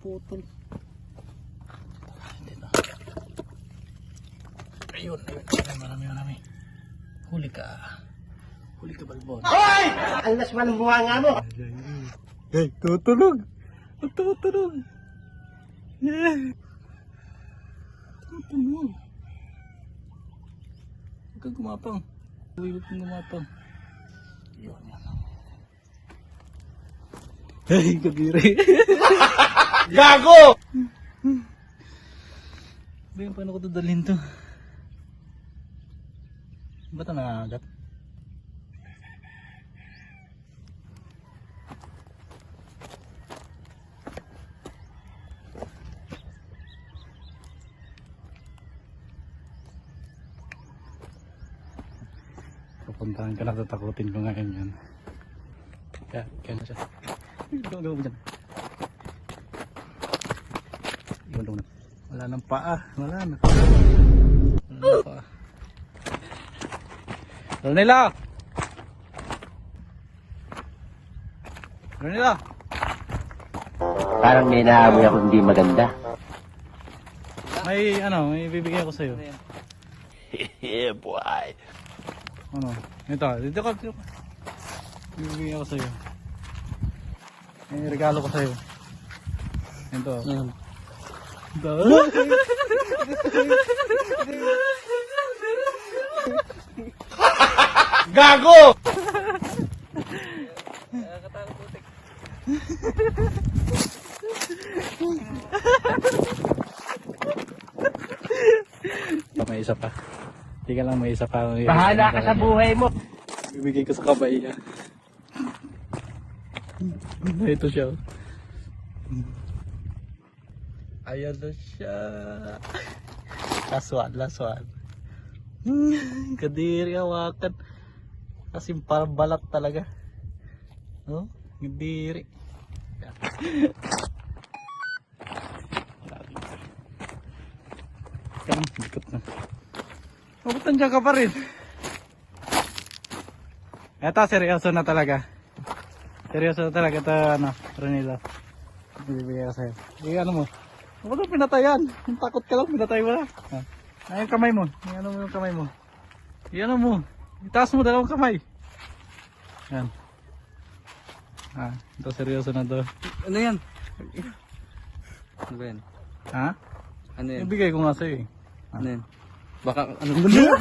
naputol. Dito. Ayun. Marami. Huli ka. Balbon. Hoy! Ang lasman ng bunga nga mo. Hey, tutulog. Tutulog. Yeah. Tutulog. Huwag kang gumapang. Huwag kang gumapang. Yun. Hey, kadiri. Gago! Bayan, paano ko dadalhin to? Ba't ang nangagat? Pupuntahan ka na, tatakutin ko ngayon yan. Kaya na siya. Gawin mo dyan. Iwan na. Wala nang paa. Wala nang paa. Ronela! Parang may naamoy ako hindi maganda. May bibigyan ko sa'yo. Yeah, boy. Dito ka. Bibigyan ko sa'yo. May regalo ko sa'yo. Ito. Gago! May isa pa. Hindi ka lang, may isa pa. Bahala ka sa buhay mo. Bibigay ko sa kabay niya. Ito siya. Ayan na siya. Last one. Kadiri, hawakan. Kasi parang balat talaga. Oh, kadiri. Ikot na. Ba't nandiyan ka pa rin? Eto, seryoso na talaga. Ito, Ronilo. Bibigay ko sa'yo. Mo. Huwag kang pinatayan. Yung takot ka lang, pinatay mo na. Yung kamay mo. Yung kamay mo. Mo. Itaas mo dalawang kamay. Yan. Ito seryoso na to. Ano yan? Ano ba yan? Ha? Ano yan? Ibigay ko nga sa'yo eh. Ano yan? Baka ano ba yan?